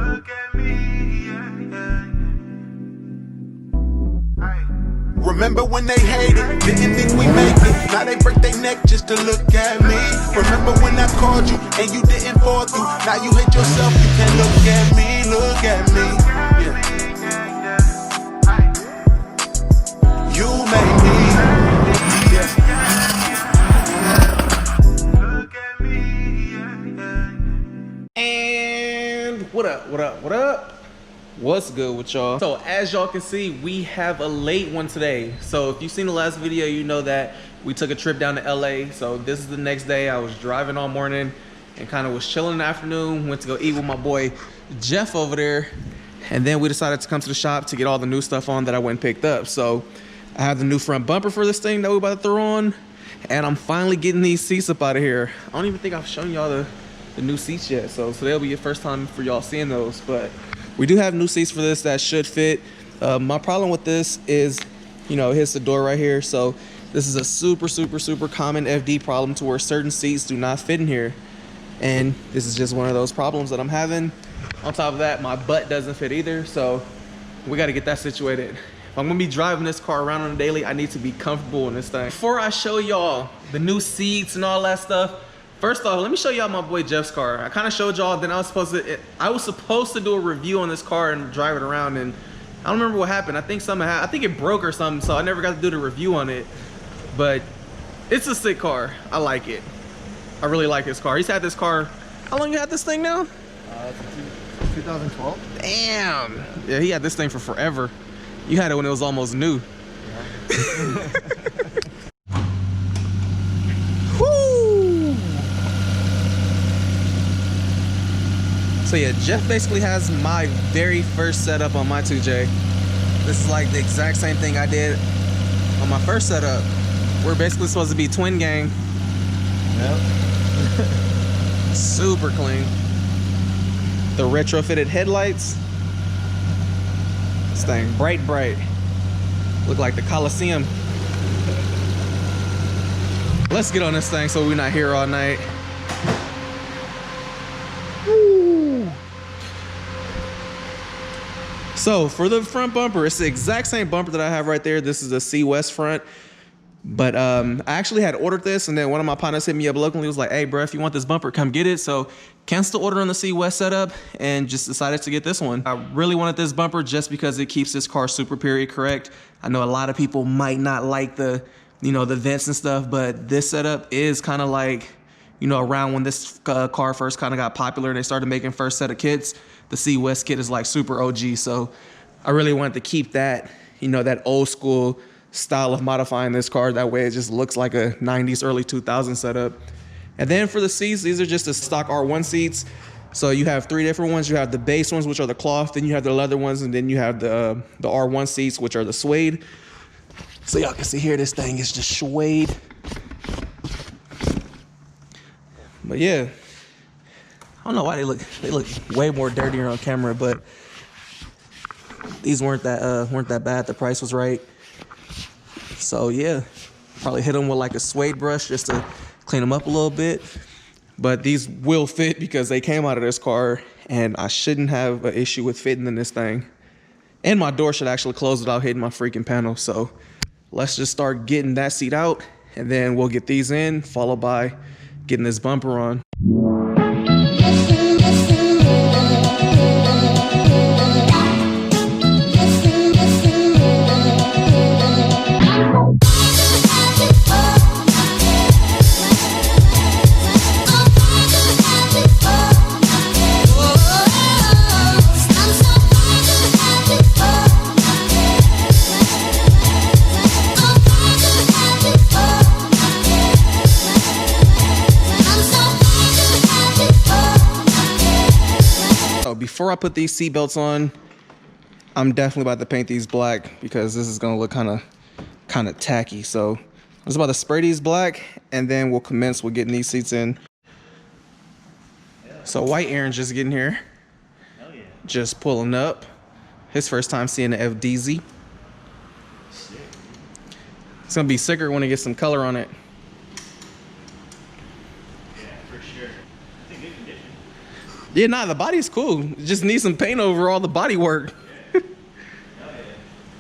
Look at me, yeah, yeah. Remember when they hated, didn't think we make it. Now they break their neck just to look at me. Remember when I called you and you didn't fall through. Now you hate yourself, you can't look at me, look at me. Yeah. You made me. Yeah. Look at me. And what up, what up, what up? What's good with y'all? So as y'all can see, we have a late one today. So if you've seen the last video, you know that we took a trip down to LA. So this is the next day. I was driving all morning and kind of was chilling in the afternoon. Went to go eat with my boy Jeff over there. And then we decided to come to the shop to get all the new stuff on that I went and picked up. So I have the new front bumper for this thing that we're about to throw on. And I'm finally getting these seats up out of here. I don't even think I've shown y'all the new seats yet. So that'll be your first time for y'all seeing those. But we do have new seats for this that should fit. My problem with this is, you know, it hits the door right here. So this is a super common FD problem to where certain seats do not fit in here. And this is just one of those problems that I'm having. On top of that, my butt doesn't fit either. So we got to get that situated. If I'm gonna be driving this car around on a daily, I need to be comfortable in this thing. Before I show y'all the new seats and all that stuff, first off, let me show y'all my boy Jeff's car. I kind of showed y'all, then I was supposed to do a review on this car and drive it around, and I don't remember what happened. I think something happened. I think it broke or something, so I never got to do the review on it. But it's a sick car. I like it. I really like this car. He's had this car. How long you had this thing now? 2012. Damn. Yeah, he had this thing for forever. You had it when it was almost new. Yeah. So yeah, Jeff basically has my very first setup on my 2J. This is like the exact same thing I did on my first setup. We're basically supposed to be twin gang. Yep. Super clean. The retrofitted headlights. This thing bright. Look like the Coliseum. Let's get on this thing so we're not here all night. So for the front bumper, it's the exact same bumper that I have right there. This is a C West front. But I actually had ordered this, and then one of my partners hit me up locally. He was like, hey, bro, if you want this bumper, come get it. So canceled the order on the C West setup and just decided to get this one. I really wanted this bumper just because it keeps this car super period correct. I know a lot of people might not like the, you know, the vents and stuff, but this setup is kind of like, you know, around when this car first kind of got popular and they started making first set of kits, the C West kit is like super OG. So I really wanted to keep that, you know, that old school style of modifying this car. That way it just looks like a 90s, early 2000s setup. And then for the seats, these are just the stock R1 seats. So you have three different ones. You have the base ones, which are the cloth, then you have the leather ones, and then you have the R1 seats, which are the suede. So y'all can see here, this thing is just suede. But yeah, I don't know why they look way more dirtier on camera, but these weren't that bad. The price was right. So yeah, probably hit them with like a suede brush just to clean them up a little bit. But these will fit because they came out of this car, and I shouldn't have an issue with fitting in this thing. And my door should actually close without hitting my freaking panel. So let's just start getting that seat out, and then we'll get these in, followed by getting this bumper on. Before I put these seat belts on, I'm definitely about to paint these black because this is gonna look kind of tacky. So I'm just about to spray these black, and then we'll commence with getting these seats in. So white Aaron just getting here. Hell yeah. Just pulling up. His first time seeing the FDZ. Sick. It's gonna be sicker when it gets some color on it. Yeah, for sure. That's in good condition. Yeah, nah, the body's cool. It just needs some paint over all the body work. Hell yeah.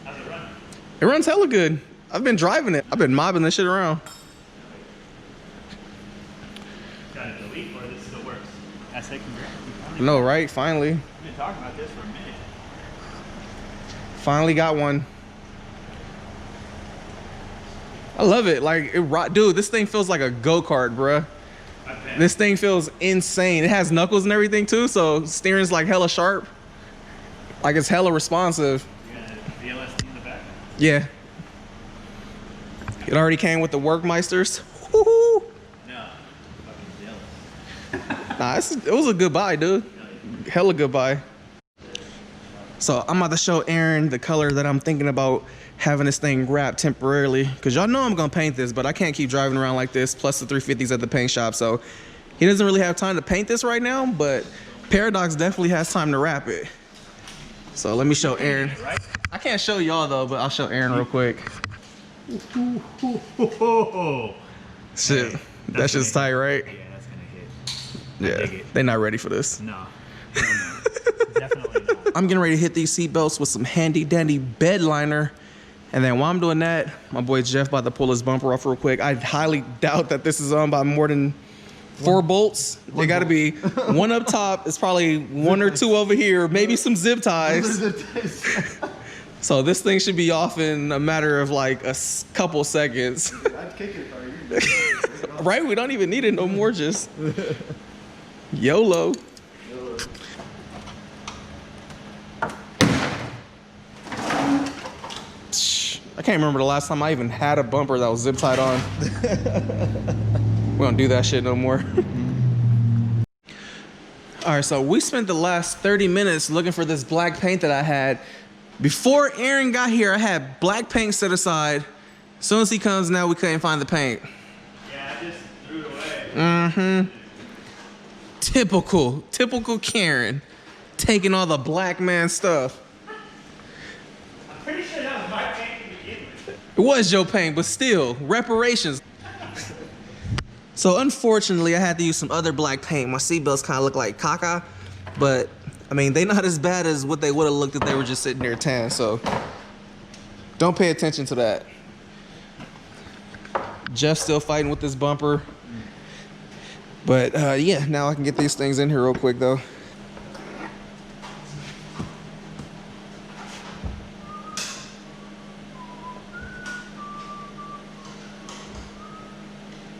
How's it run? It runs hella good. I've been driving it. I've been mobbing this shit around. Got to delete or this still works? I say congrats. No, right? Finally. We've been talking about this for a minute. Finally got one. I love it. Like, dude, this thing feels like a go-kart, bruh. I bet. This thing feels insane. It has knuckles and everything too, so steering's like hella sharp. Like it's hella responsive. You got a VLSD in the back? Yeah. It already came with the Workmeisters. Woo-hoo. No. Fucking jealous. Nah, it was a good buy, dude. Hella good buy. So I'm about to show Aaron the color that I'm thinking about having this thing wrapped temporarily. Cause y'all know I'm gonna paint this, but I can't keep driving around like this, plus the 350s at the paint shop. So he doesn't really have time to paint this right now, but Paradox definitely has time to wrap it. So let me show Aaron. I can't show y'all though, but I'll show Aaron real quick. Shit, that's just tight, right? Yeah, that's gonna hit. Yeah, they're not ready for this. No. Definitely not. I'm getting ready to hit these seat belts with some handy dandy bed liner. And then while I'm doing that, my boy Jeff about to pull his bumper off real quick. I highly doubt that this is on by more than 4 bolts. They gotta be one up top. It's probably 1 or 2 over here, maybe some zip ties. So this thing should be off in a matter of like a couple seconds. I'd kick it for you. Right? We don't even need it no more, just YOLO. I can't remember the last time I even had a bumper that was zip tied on. We don't do that shit no more. All right, so we spent the last 30 minutes looking for this black paint that I had. Before Aaron got here, I had black paint set aside. As soon as he comes now, we couldn't find the paint. Yeah, I just threw it away. Mm-hmm. Typical Karen. Taking all the black man stuff. I'm pretty sure that was my paint to begin with. It was your paint, but still, reparations. So unfortunately, I had to use some other black paint. My seatbelts kind of look like caca, but I mean, they're not as bad as what they would have looked if they were just sitting there tan, so don't pay attention to that. Jeff's still fighting with this bumper. But yeah, now I can get these things in here real quick though.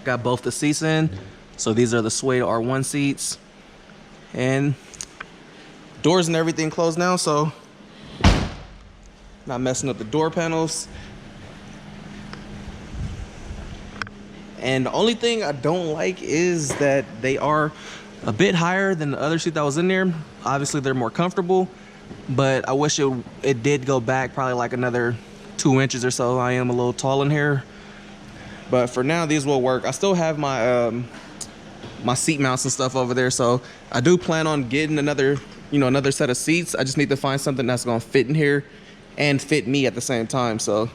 Got both the seats in. So these are the suede R1 seats. And doors and everything closed now, so not messing up the door panels. And the only thing I don't like is that they are a bit higher than the other seat that was in there. Obviously they're more comfortable, but I wish it did go back probably like another 2 inches or so. I am a little tall in here. But for now, these will work. I still have my my seat mounts and stuff over there, so I do plan on getting another set of seats. I just need to find something that's gonna fit in here and fit me at the same time. So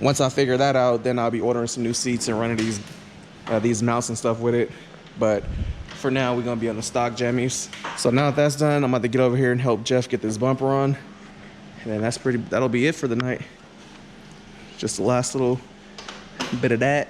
once I figure that out, then I'll be ordering some new seats and running these mounts and stuff with it. But for now, we're gonna be on the stock jammies. So now that that's done, I'm about to get over here and help Jeff get this bumper on, and then that'll be it for the night. Just the last little bit of that.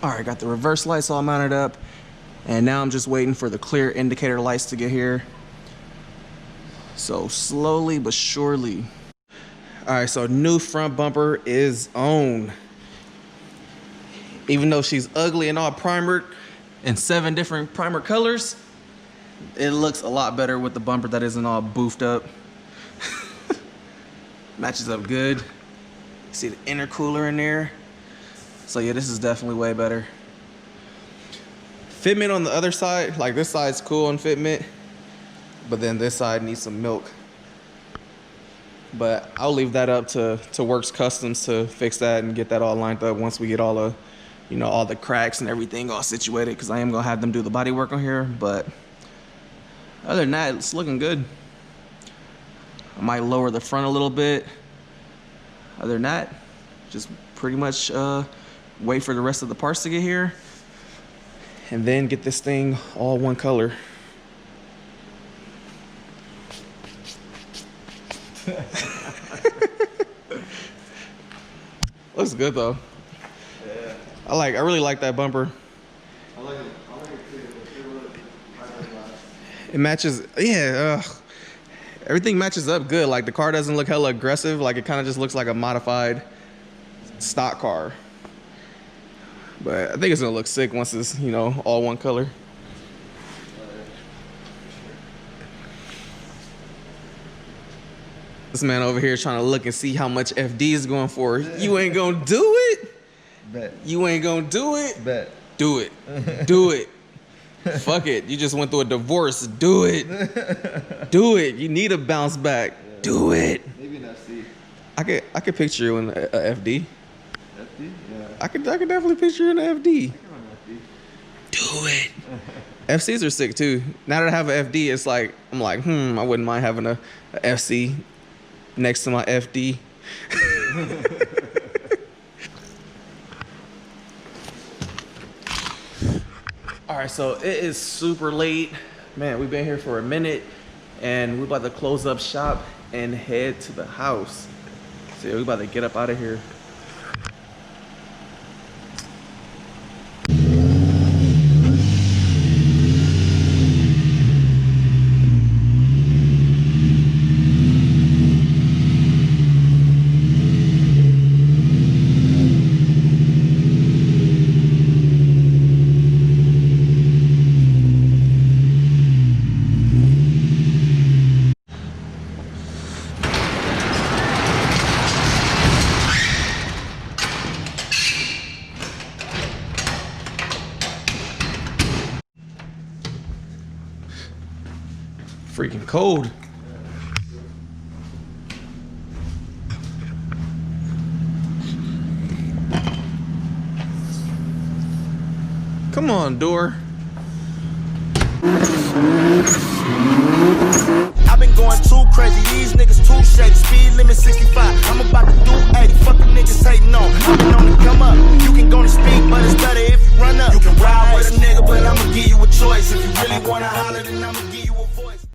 All right, got the reverse lights all mounted up, and now I'm just waiting for the clear indicator lights to get here. So slowly but surely. All right, so new front bumper is on. Even though she's ugly and all primered in 7 different primer colors, it looks a lot better with the bumper that isn't all boofed up. Matches up good. See the intercooler in there. So yeah, this is definitely way better. fitment on the other side, like this side's cool on fitment, but then this side needs some milk. But I'll leave that up to Works Customs to fix that and get that all lined up once we get all the, you know, all the cracks and everything all situated, because I am gonna have them do the body work on here. But other than that, it's looking good. I might lower the front a little bit. Other than that, just pretty much wait for the rest of the parts to get here and then get this thing all one color. Looks good though. Yeah. I really like that bumper. I like it too. It matches, yeah. Everything matches up good. Like the car doesn't look hella aggressive. Like it kind of just looks like a modified stock car. But I think it's gonna look sick once it's, you know, all one color. This man over here trying to look and see how much FD is going for. You ain't gonna do it? Bet. You ain't gonna do it? Bet. Do it. Do it. Fuck it. You just went through a divorce. Do it. Do it. You need a bounce back. Yeah. Do it. Maybe an FC. I could picture you in a FD. FD? Yeah. I could definitely picture you in a FD. I can run an FD. Do it. FCs are sick too. Now that I have an FD, it's like, I'm like, I wouldn't mind having a FC next to my FD. All right, so it is super late. Man, we've been here for a minute and we're about to close up shop and head to the house. So we're about to get up out of here. Freaking cold. Come on, door. I've been going too crazy, these niggas too shady. Speed limit 65, I'm about to do 80. Fuck the niggas hating on. I've been on the come up. You can go to speed, but it's better if you run up. You can ride with a nigga, but I'ma give you a choice. If you really wanna holler, then I'ma give you a voice.